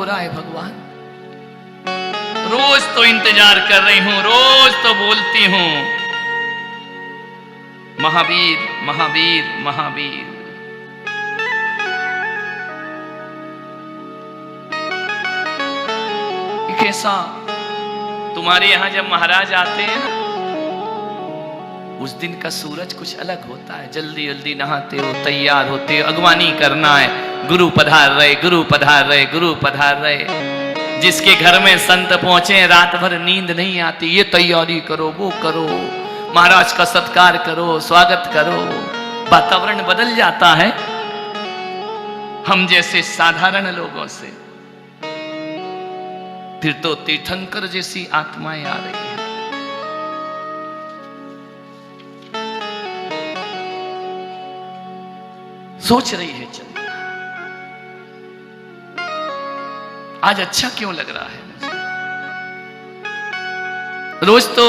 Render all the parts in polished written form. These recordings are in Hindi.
हो रहा है भगवान? रोज तो इंतजार कर रही हूं, रोज तो बोलती हूं महावीर महावीर महावीर। कैसा तुम्हारे यहां जब महाराज आते हैं ना, उस दिन का सूरज कुछ अलग होता है। जल्दी जल्दी नहाते हो, तैयार होते हो, अगवानी करना है, गुरु पधार रहे, गुरु पधार रहे, गुरु पधार रहे। जिसके घर में संत पहुंचे रात भर नींद नहीं आती, ये तैयारी करो, वो करो, महाराज का सत्कार करो, स्वागत करो। वातावरण बदल जाता है हम जैसे साधारण लोगों से। फिर तो तीर्थंकर जैसी आत्माएं आ रही हैं। सोच रही है चंद्र, आज अच्छा क्यों लग रहा है मुझे? रोज तो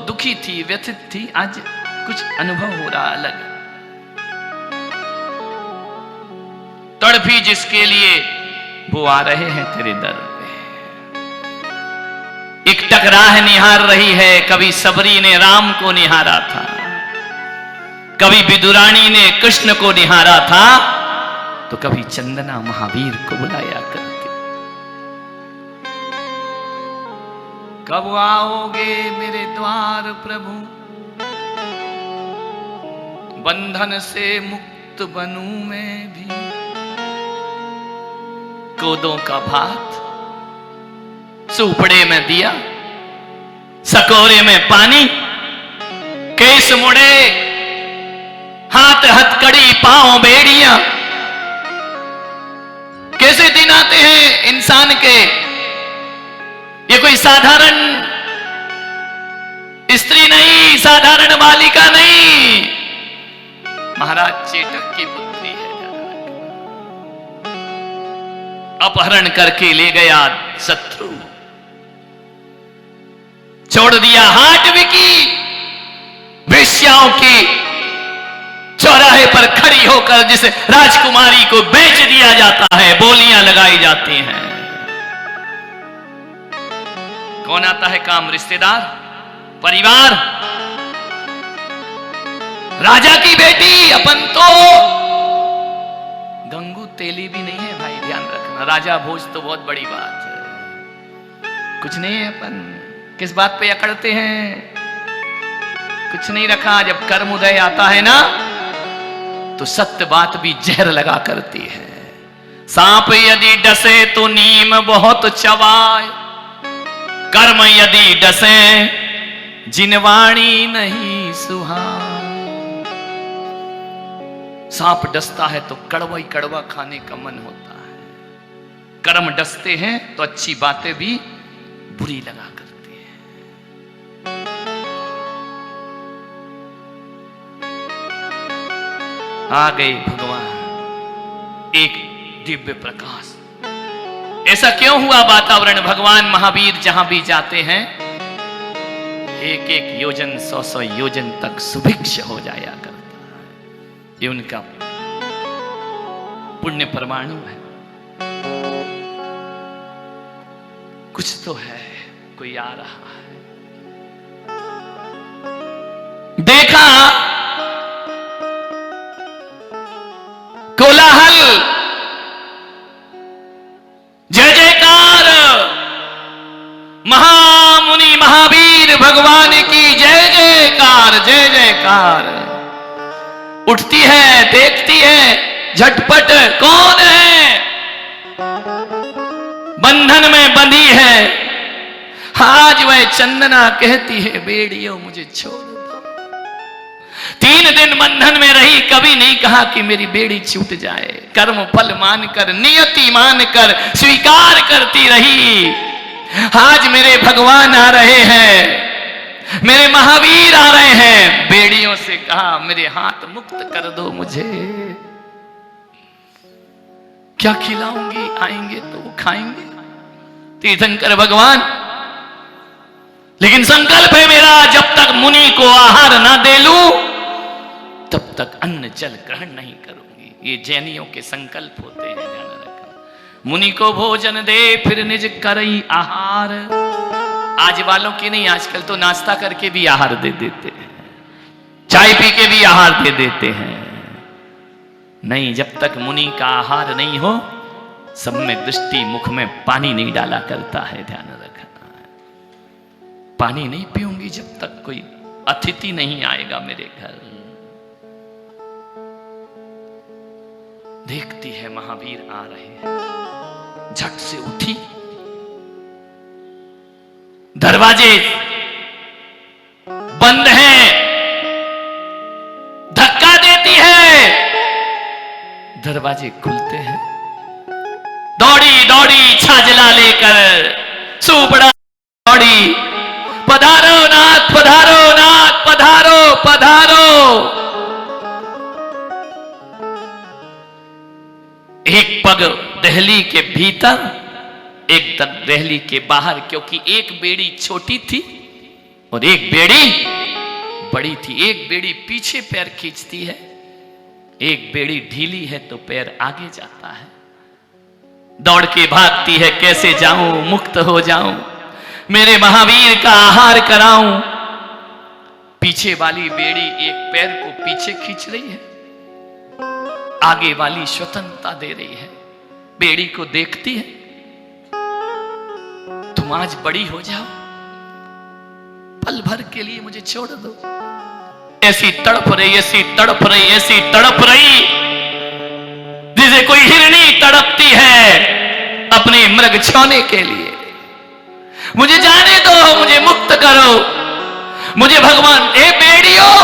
दुखी थी, व्यथित थी, आज कुछ अनुभव हो रहा अलग। तड़पी जिसके लिए वो आ रहे हैं तेरे दर पे। एक टकराह निहार रही है, कभी सबरी ने राम को निहारा था, कभी विदुरानी ने कृष्ण को निहारा था, तो कभी चंदना महावीर को बुलाया करती। कब आओगे मेरे द्वार प्रभु, बंधन से मुक्त बनूं मैं भी। कोदों का भात, सुपड़े में दिया, सकोरे में पानी, केस मुड़े, हाथ हथकड़ी, पांव बेड़ियां। कैसे दिन आते हैं इंसान के। ये कोई साधारण स्त्री नहीं, साधारण बालिका नहीं, महाराज चेटक की पुत्री है। अपहरण करके ले गया शत्रु, छोड़ दिया हाट बिकी वेश्याओं की, चौराहे पर खड़ी होकर जिस राजकुमारी को बेच दिया जाता है, बोलियां लगाई जाती हैं। कौन आता है काम? रिश्तेदार, परिवार, राजा की बेटी। अपन तो गंगू तेली भी नहीं है भाई, ध्यान रखना। राजा भोज तो बहुत बड़ी बात है, कुछ नहीं है। अपन किस बात पे अकड़ते हैं? कुछ नहीं रखा। जब कर्म उदय आता है ना, तो सत्य बात भी जहर लगा करती है। सांप यदि डसे तो नीम बहुत चबाए, कर्म यदि डसे जिनवाणी नहीं सुहाए। सांप डसता है तो कड़वा ही कड़वा खाने का मन होता है। कर्म डसते हैं तो अच्छी बातें भी बुरी लगा करती है। आ गए भगवान, एक दिव्य प्रकाश। ऐसा क्यों हुआ वातावरण? भगवान महावीर जहां भी जाते हैं, एक एक योजन, 100-100 योजन तक सुभिक्ष हो जाया करता है। ये उनका पुण्य परमाणु है। कुछ तो है, कोई आ रहा है। देखा कोलाहल, जय जयकार, महामुनि महावीर भगवान की जय जयकार, जय जयकार। उठती है, देखती है, झटपट कौन है? बंधन में बंधी है। आज वह चंदना कहती है, बेड़ियों मुझे छोड़ दो। 3 दिन बंधन में रही, कभी नहीं कहा कि मेरी बेड़ी छूट जाए। कर्म फल मानकर, नियति मानकर स्वीकार करती रही। आज मेरे भगवान आ रहे हैं, मेरे महावीर आ रहे हैं। बेड़ियों से कहा, मेरे हाथ मुक्त कर दो मुझे। क्या खिलाऊंगी? आएंगे तो वो खाएंगे, तीर्थंकर भगवान। लेकिन संकल्प है मेरा, जब तक मुनि को आहार ना दे लूं, तब तक अन्न जल ग्रहण नहीं करूंगी। ये जैनियों के संकल्प होते हैं, ध्यान रखना। मुनि को भोजन दे फिर निज करई आहार। आज वालों की नहीं, आजकल तो नाश्ता करके भी आहार दे देते हैं, चाय पी के भी आहार दे देते हैं। नहीं, जब तक मुनि का आहार नहीं हो सब में दृष्टि, मुख में पानी नहीं डाला करता है, ध्यान रखना है। पानी नहीं पीऊंगी जब तक कोई अतिथि नहीं आएगा मेरे घर। देखती है महावीर आ रहे हैं, झट से उठी, दरवाजे बंद हैं, धक्का देती है, दरवाजे खुलते हैं, दौड़ी दौड़ी छाजला लेकर सुपड़ा दौड़ी, पधारो नाथ पधारो नाथ पधारो पधारो। एक पग दहली के भीतर, एक तक दहली के बाहर, क्योंकि एक बेड़ी छोटी थी और एक बेड़ी बड़ी थी। एक बेड़ी पीछे पैर खींचती है, एक बेड़ी ढीली है तो पैर आगे जाता है। दौड़ के भागती है, कैसे जाऊं, मुक्त हो जाऊं, मेरे महावीर का आहार कराऊं। पीछे वाली बेड़ी एक पैर को पीछे खींच रही है, आगे वाली स्वतंत्रता दे रही है। बेड़ी को देखती है, तुम आज बड़ी हो जाओ, पल भर के लिए मुझे छोड़ दो। ऐसी तड़प रही, ऐसी तड़प रही, ऐसी तड़प रही जिसे कोई हिरणी तड़पती है अपने मृग छाने के लिए। मुझे जाने दो, मुझे मुक्त करो, मुझे भगवान, ए बेड़ियों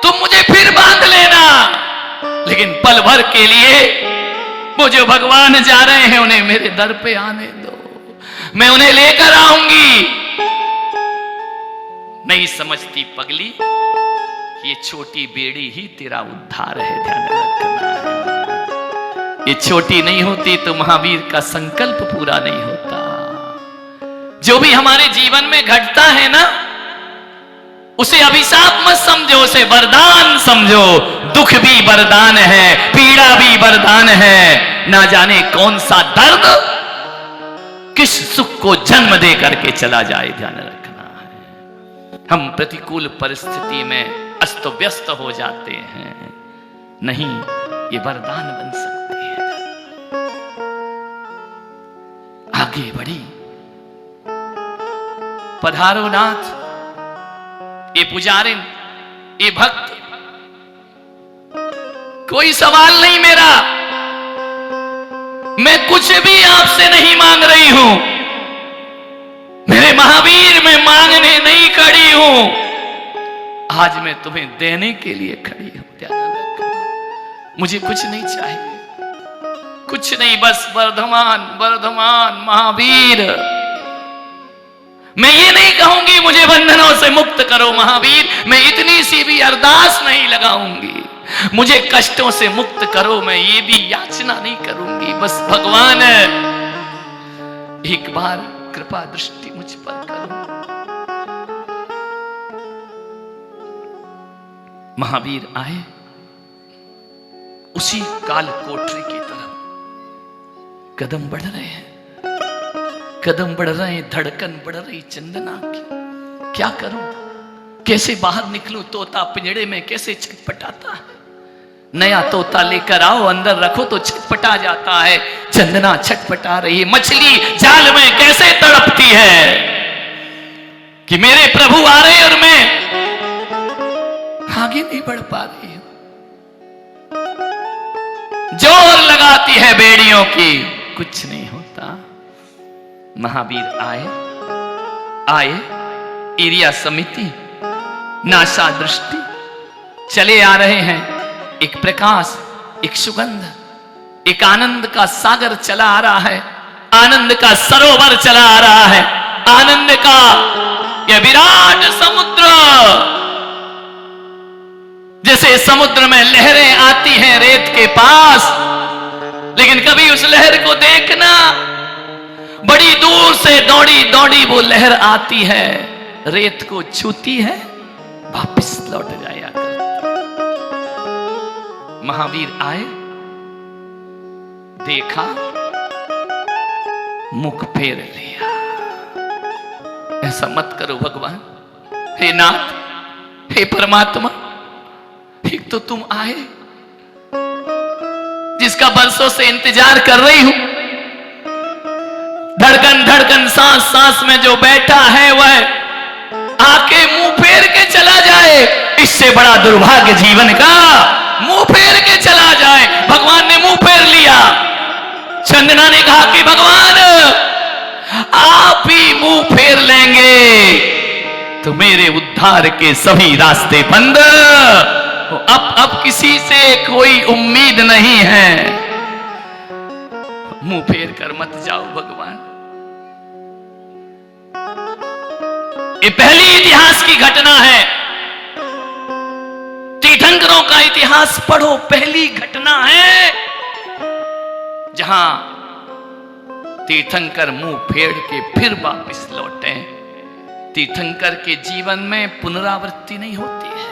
तुम मुझे फिर बांध लेना, लेकिन पल भर के लिए मुझे भगवान जा रहे हैं, उन्हें मेरे दर पे आने दो, मैं उन्हें लेकर आऊंगी। नहीं समझती पगली, ये छोटी बेड़ी ही तेरा उद्धार है, ध्यान रखना है। ये छोटी नहीं होती तो महावीर का संकल्प पूरा नहीं होता। जो भी हमारे जीवन में घटता है ना, उसे अभिशाप मत समझो, उसे वरदान समझो। दुख भी वरदान है, पीड़ा भी वरदान है। ना जाने कौन सा दर्द किस सुख को जन्म दे करके चला जाए, ध्यान रखना है। हम प्रतिकूल परिस्थिति में अस्त व्यस्त हो जाते हैं, नहीं, ये वरदान बन सकती है। आगे बढ़ी, पधारो नाथ, ये पुजारिन, ये भक्त, कोई सवाल नहीं मेरा, मैं कुछ भी आपसे नहीं मांग रही हूं, मेरे महावीर, मैं मांगने नहीं खड़ी हूं, आज मैं तुम्हें देने के लिए खड़ी हूं, ध्यान रखना। मुझे कुछ नहीं चाहिए, कुछ नहीं, बस वर्धमान वर्धमान महावीर। मैं ये नहीं कहूंगी मुझे बंधनों से मुक्त करो महावीर, मैं इतनी सी भी अरदास नहीं लगाऊंगी, मुझे कष्टों से मुक्त करो, मैं ये भी याचना नहीं करूंगी, बस भगवान एक बार कृपा दृष्टि मुझ पर करो। महावीर आए, उसी काल कोठरी की तरफ कदम बढ़ रहे हैं, कदम बढ़ रहे हैं, धड़कन बढ़ रही चंदना की। क्या करूं, कैसे बाहर निकलूं, तोता पिंजड़े में कैसे छटपटाता है। नया तोता लेकर आओ, अंदर रखो तो छटपटा जाता है, चंदना छटपटा रही है। मछली जाल में कैसे तड़पती है कि मेरे प्रभु आ रहे और मैं आगे नहीं बढ़ पा रही हूं। जोर लगाती है बेड़ियों की, कुछ नहीं होता। महावीर आए, आए, एरिया समिति, नासा दृष्टि, चले आ रहे हैं। एक प्रकाश, एक सुगंध, एक आनंद का सागर चला आ रहा है, आनंद का सरोवर चला आ रहा है, आनंद का यह विराट समुद्र। जैसे समुद्र में लहरें आती हैं रेत के पास, लेकिन कभी उस लहर को देखना, बड़ी दूर से दौड़ी दौड़ी वो लहर आती है, रेत को छूती है, वापस लौट जाया करती। महावीर आए, देखा, मुख फेर लिया। ऐसा मत करो भगवान। हे नाथ, हे परमात्मा, एक तो तुम आए जिसका बरसों से इंतजार कर रही हूं। धड़कन धड़कन सांस सांस में जो बैठा है वह आके मुंह फेर के चला जाए। इससे बड़ा दुर्भाग्य जीवन का मुंह फेर के चला जाए। भगवान ने मुंह फेर लिया। चंदना ने कहा कि भगवान आप ही मुंह फेर लेंगे तो मेरे उद्धार के सभी रास्ते बंद। अब किसी से कोई उम्मीद नहीं है। मुंह फेर कर मत जाओ भगवान। ये पहली इतिहास की घटना है। तीर्थंकरों का इतिहास पढ़ो, पहली घटना है जहां तीर्थंकर मुंह फेर के फिर वापस लौटे। तीर्थंकर के जीवन में पुनरावृत्ति नहीं होती है।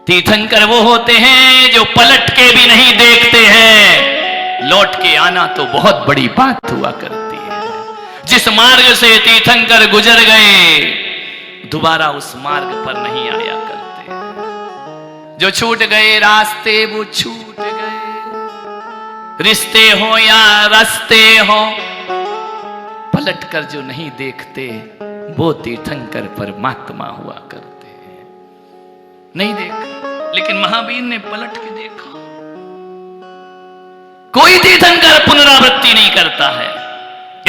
तीर्थंकर वो होते हैं जो पलट के भी नहीं देखते हैं। लौट के आना तो बहुत बड़ी बात हुआ करती है। जिस मार्ग से तीर्थंकर गुजर गए दोबारा उस मार्ग पर नहीं आया करते। जो छूट गए रास्ते वो छूट गए। रिश्ते हो या रास्ते हो, पलट कर जो नहीं देखते वो तीर्थंकर परमात्मा हुआ करते हैं। नहीं देखा, लेकिन महावीर ने पलट के देखा। कोई तीर्थंकर पुनरावृत्ति नहीं करता है।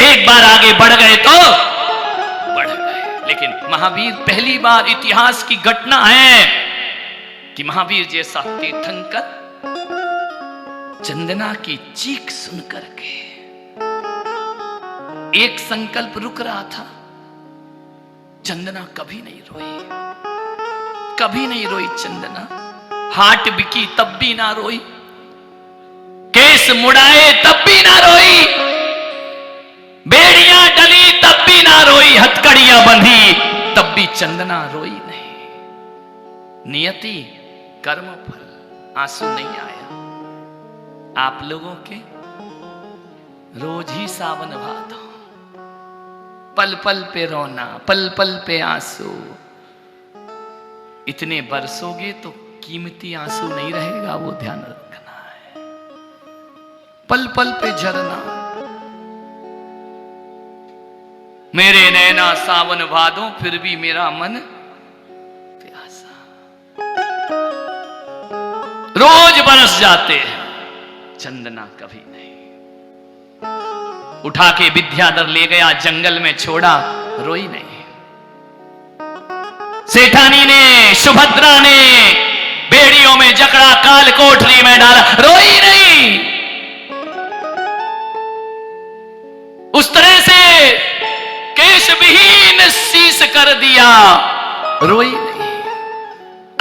एक बार आगे बढ़ गए तो बढ़ गए। लेकिन महावीर पहली बार इतिहास की घटना है कि महावीर जैसा तीर्थंकर चंदना की चीख सुन करके एक संकल्प रुक रहा था। चंदना कभी नहीं रोई, कभी नहीं रोई चंदना। हाट बिकी तब भी ना रोई, केस मुड़ाए तब भी ना रोई, बेड़ियां डली तब भी ना रोई, हथकड़ियां बंधी तब भी चंदना रोई नहीं। नियति कर्म फल, आंसू नहीं आया। आप लोगों के रोज ही सावन भादो, पल पल पे रोना, पल पल पे आंसू। इतने बरसोगे तो कीमती आंसू नहीं रहेगा, वो ध्यान रखना है। पल पल पे झरना। मेरे नैना सावन भादो फिर भी मेरा मन प्यासा। रोज बरस जाते हैं, चंदना कभी नहीं। उठा के विद्याधर ले गया, जंगल में छोड़ा, रोई नहीं। सेठानी ने, सुभद्रा ने बेड़ियों में जकड़ा, काल कोठरी में डाला, रोई नहीं। उस तरह से केश विहीन शीश कर दिया, रोई नहीं।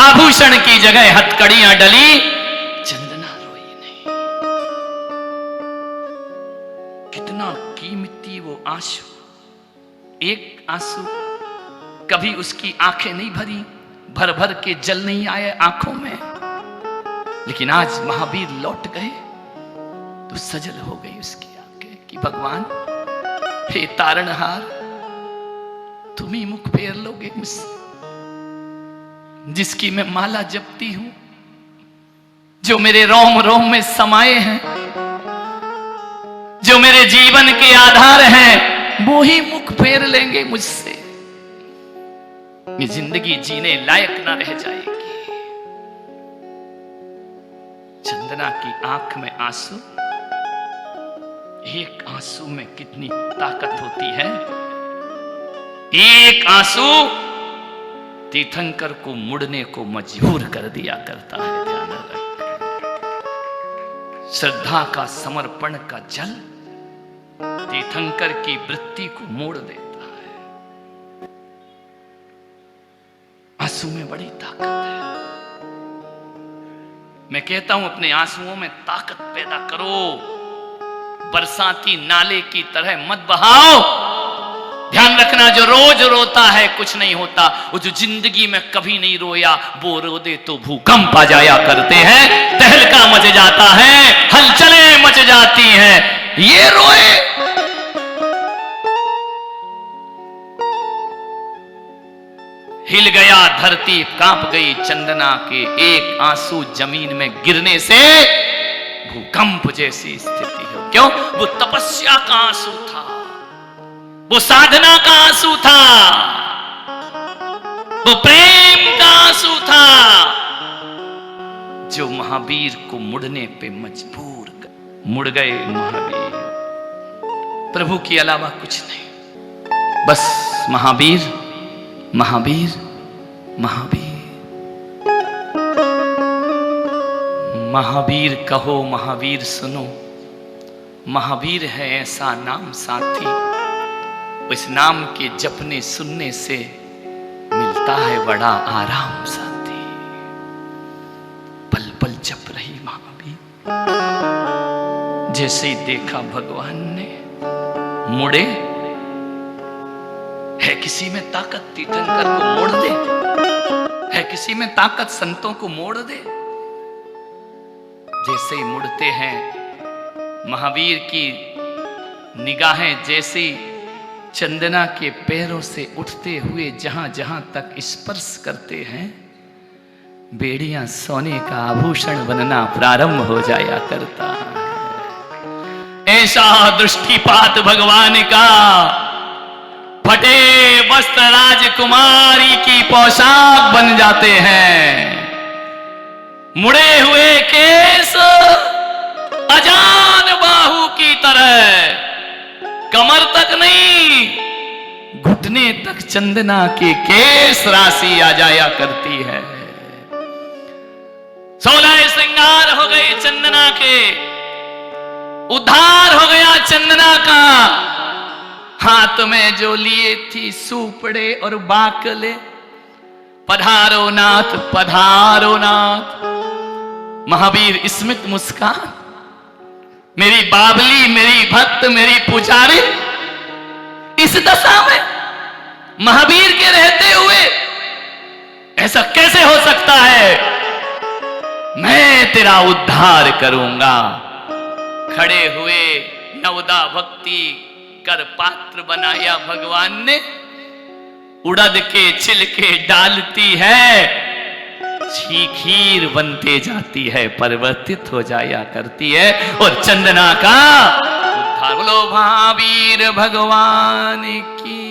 आभूषण की जगह हथकड़ियां डली, चंदना रोई नहीं। कितना कीमती वो आंसू। एक आंसू कभी उसकी आंखें नहीं भरी, भर भर के जल नहीं आए आंखों में। लेकिन आज महावीर लौट गए तो सजल हो गई उसकी आंखें कि भगवान, हे तारणहार, तुम ही मुख फेर लोगे मुझसे। जिसकी मैं माला जपती हूं, जो मेरे रोम रोम में समाये हैं, जो मेरे जीवन के आधार हैं, वो ही मुख फेर लेंगे मुझसे। ये जिंदगी जीने लायक ना रह जाएगी। चंदना की आंख में आंसू, एक आंसू में कितनी ताकत होती है। एक आंसू तीर्थंकर को मुड़ने को मजबूर कर दिया करता है। ध्यान रखें, श्रद्धा का, समर्पण का जल तीर्थंकर की वृत्ति को मोड़ देता है। आंसू में बड़ी ताकत है। मैं कहता हूं अपने आंसुओं में ताकत पैदा करो। बरसाती नाले की तरह मत बहाओ। ध्यान रखना, जो रोज रोता है कुछ नहीं होता। वो जो जिंदगी में कभी नहीं रोया, वो रो दे तो भूकंप आ जाया करते हैं, तहलका मच जाता है, हलचलें मच जाती हैं। ये रोए हिल गया धरती, कांप गई चंदना के एक आंसू जमीन में गिरने से भूकंप जैसी स्थिति हो। क्यों? वो तपस्या का आंसू था, वो साधना का आंसू था, वो प्रेम का आंसू था, जो महावीर को मुड़ने पे मजबूर मुड़ गए महावीर। प्रभु के अलावा कुछ नहीं, बस महावीर महावीर महावीर। महावीर कहो, महावीर सुनो, महावीर है ऐसा नाम साथी, इस नाम के जपने सुनने से मिलता है बड़ा आराम साथी। पल पल जप रही महावीर, जैसे ही देखा भगवान ने मुड़े, है किसी में ताकत तीर्थंकर को मोड़ दे, है किसी में ताकत संतों को मोड़ दे। जैसे ही मुड़ते हैं महावीर की निगाहें जैसे चंदना के पैरों से उठते हुए जहां जहां तक स्पर्श करते हैं, बेड़ियां सोने का आभूषण बनना प्रारंभ हो जाया करता है। ऐसा दृष्टिपात भगवान का, फटे वस्त्र राजकुमारी की पोशाक बन जाते हैं, मुड़े हुए केस अजान बाहु की तरह, कमर तक नहीं घुटने तक चंदना के केस राशि आ जाया करती है। 16 श्रृंगार हो गए चंदना के, उद्धार हो गया चंदना का। हाथ में जो लिए थी सूपड़े और बाकले, पधारो नाथ पधारो नाथ। महावीर स्मित मुस्कान, मेरी बाबली, मेरी भक्त, मेरी पुजारी, इस दशा में महावीर के रहते हुए ऐसा कैसे हो सकता है? मैं तेरा उद्धार करूंगा। खड़े हुए नवदा भक्ति कर पात्र बनाया भगवान ने, उड़द के छिलके डालती है, खीर बनते जाती है, परिवर्तित हो जाया करती है, और चंदना का उद्धार। बोलो महावीर भगवान की।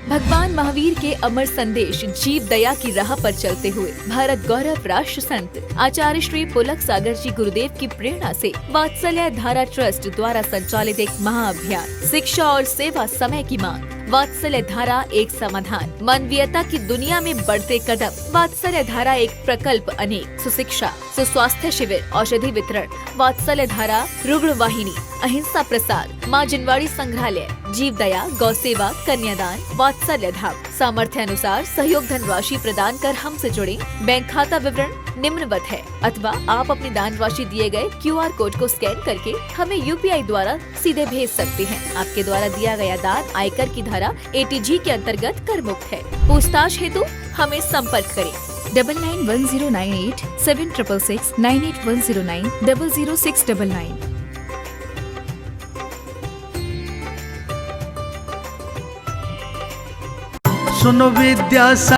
भगवान महावीर के अमर संदेश जीव दया की राह पर चलते हुए भारत गौरव राष्ट्र संत आचार्य श्री पुलक सागर जी गुरुदेव की प्रेरणा से वात्सल्य धारा ट्रस्ट द्वारा संचालित एक महाअभियान, शिक्षा और सेवा समय की मांग। वात्सल्य धारा एक समाधान, मानवीयता की दुनिया में बढ़ते कदम। वात्सल्य धारा एक प्रकल्प अनेक, सुशिक्षा, सुस्वास्थ्य शिविर, औषधि वितरण, वात्सल्य धारा रुग्ण वाहिनी, अहिंसा प्रसाद, माँ जिनवाड़ी संग्रहालय, जीव दया, गौ सेवा, कन्यादान, वात्सल्य धाम। सामर्थ्य अनुसार सहयोग धनराशि प्रदान कर हमसे जुड़े। बैंक खाता विवरण निम्नवत है, अथवा आप अपनी दान राशि दिए गए QR कोड को स्कैन करके हमें UPI द्वारा सीधे भेज सकते हैं। आपके द्वारा दिया गया दान आयकर की धारा ATG के अंतर्गत कर मुक्त है। पूछताछ हेतु हमें संपर्क करें 991098 7666 98109 00699। सुनो विद्या